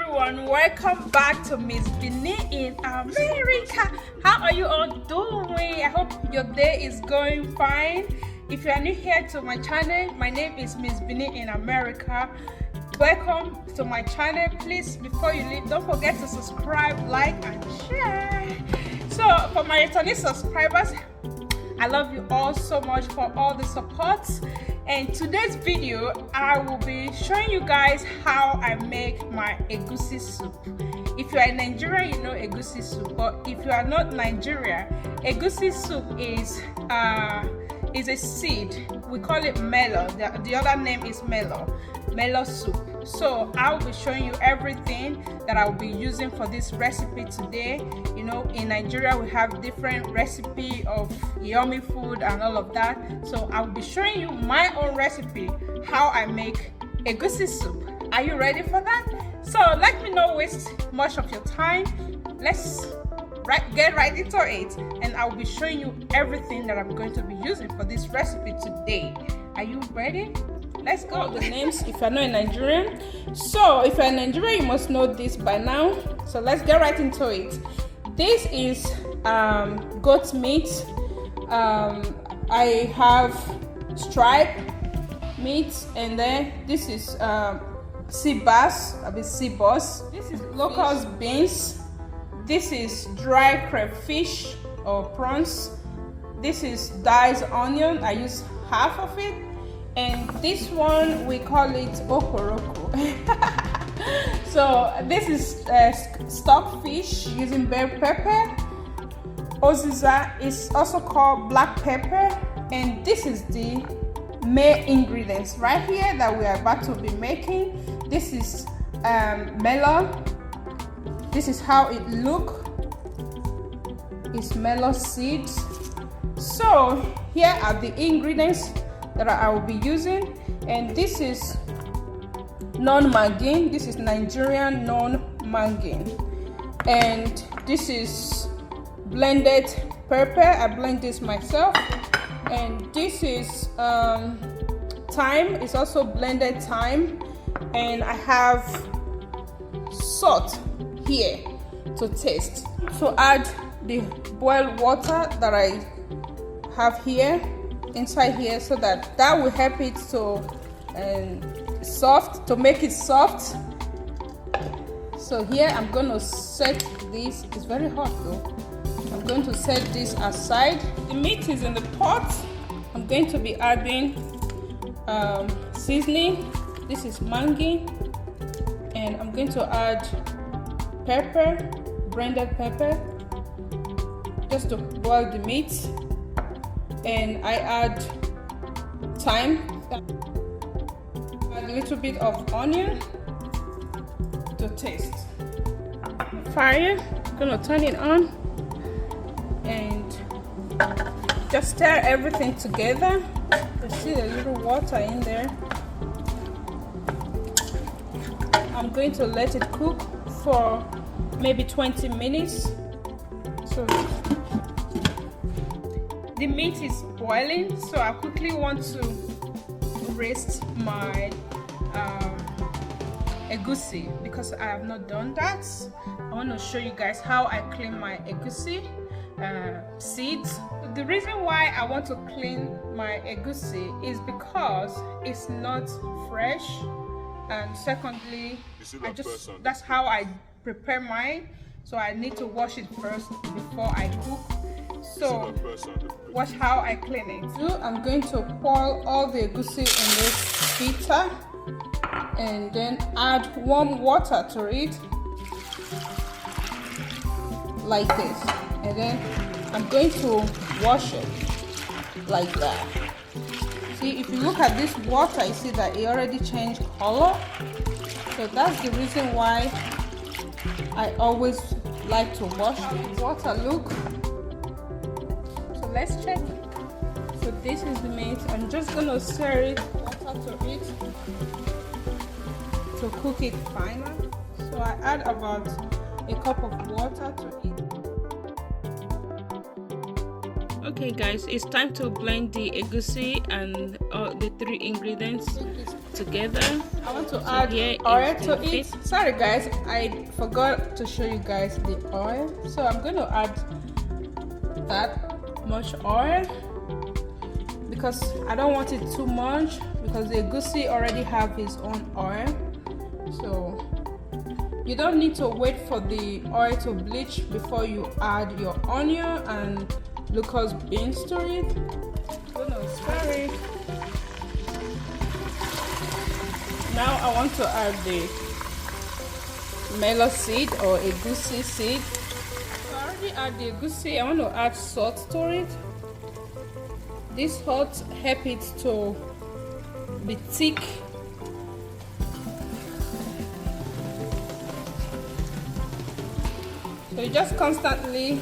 everyone, welcome back to Miss Benin in America. How are you all doing? I hope your day is going fine. If you are new here to my channel, my name is Miss Benin in America. Welcome to my channel. Please, before you leave, don't forget to subscribe, like and share. So for my returning subscribers, I love you all so much for all the support. And today's video, I will be showing you guys how I make my egusi soup. If you are in Nigeria, you know egusi soup. But if you are not Nigeria, egusi soup is a seed. We call it melon. The other name is melon soup. So I will be showing you everything that I will be using for this recipe today. You know, in Nigeria we have different recipe of yummy food and all of that. So I will be showing you my own recipe, how I make egusi soup. Are you ready for that? So let me not waste much of your time. Let's get right into it, and I will be showing you everything that I'm going to be using for this recipe today. Are you ready? Let's go. The names if you're not in Nigerian. So if you're in Nigeria, you must know this by now. So let's get right into it. This is goat meat. I have stripe meat, and then this is sea bass, sea bass. This is locust beans. This is dry crayfish or prawns. This is diced onion. I use half of it. And this one, we call it okoroko. So this is stockfish using bell pepper. Oziza is also called black pepper. And this is the main ingredients right here that we are about to be making. This is melon. This is how it look. It's melon seeds. So here are the ingredients that I will be using, and this is non-mangin. This is Nigerian non-mangin, and this is blended pepper. I blend this myself, and this is thyme. It's also blended thyme, and I have salt here to taste. So add the boiled water that I have here inside here, so that will help it to make it soft. So here I'm going to set this. It's very hot though. I'm going to set this aside. The meat is in the pot. I'm going to be adding seasoning. This is mangi, and I'm going to add pepper, blended pepper, just to boil the meat. And I add thyme, add a little bit of onion to taste. Fire, I'm gonna turn it on and just stir everything together. You see a little water in there. I'm going to let it cook for maybe 20 minutes. So the meat is boiling, so I quickly want to roast my egusi because I have not done that. I want to show you guys how I clean my egusi seeds. The reason why I want to clean my egusi is because it's not fresh, and secondly, that's how I prepare mine. So I need to wash it first before I cook. So watch how I clean it. So I'm going to pour all the egusi in this heater, and then add warm water to it like this, and then I'm going to wash it like that. See, if you look at this water, you see that it already changed color. So that's the reason why I always like to wash the water. Look. Let's check. So this is the meat. I'm just gonna stir it, water to it to cook it finer. So I add about a cup of water to it. Okay guys, it's time to blend the egusi and the 3 ingredients together. I want to add oil to it. Sorry guys, I forgot to show you guys the oil. So I'm going to add that much oil because I don't want it too much, because the egusi already have its own oil. So you don't need to wait for the oil to bleach before you add your onion and locust beans to it. Gonna stir it. Now I want to add the melon seed or egusi seed. I already add the egusi. I want to add salt to it. This salt helps it to be thick. So you just constantly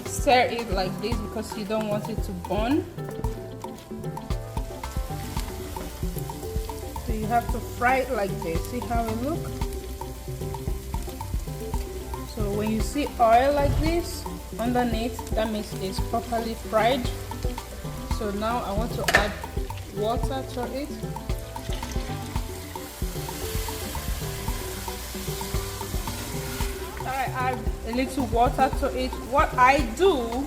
stir it like this because you don't want it to burn. So you have to fry it like this. See how it looks? So when you see oil like this underneath, that means it's properly fried. So now I want to add water to it. I add a little water to it. What I do,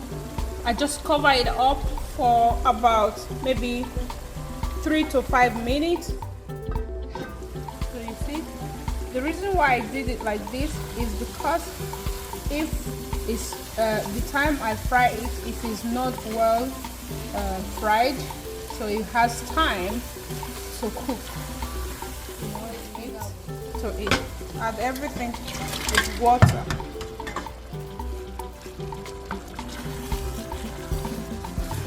I just cover it up for about maybe 3 to 5 minutes. So you see, the reason why I did it like this is because if it's the time I fry it, it is not well fried, so it has time to cook. So it add everything with water.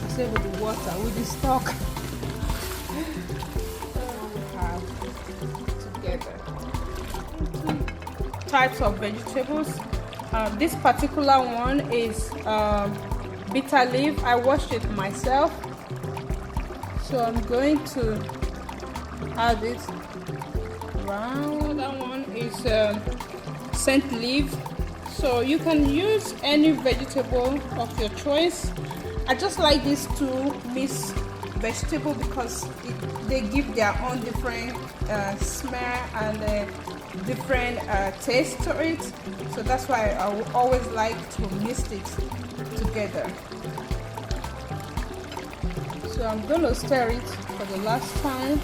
I say with the water, with the stock. We have together 2 types of vegetables. This particular one is bitter leaf. I washed it myself, so I'm going to add it around. That one is scent leaf, so you can use any vegetable of your choice. I just like these 2 mixed vegetable because they give their own different smell and different taste to it, so that's why I will always like to mix it together. So I'm going to stir it for the last time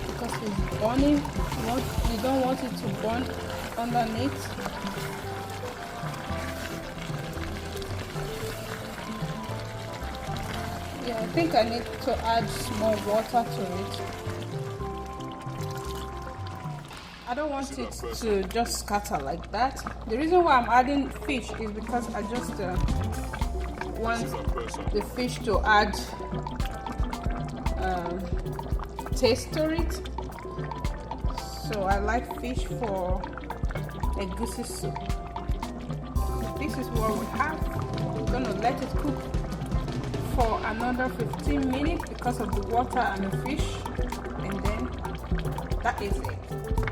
because it's burning. You don't want it to burn underneath. Yeah, I think I need to add more water to it. I don't want it to just scatter like that. The reason why I'm adding fish is because I just want the fish to add taste to it. So I like fish for egusi soup. So this is what we have. We're gonna let it cook for another 15 minutes because of the water and the fish, and then that is it.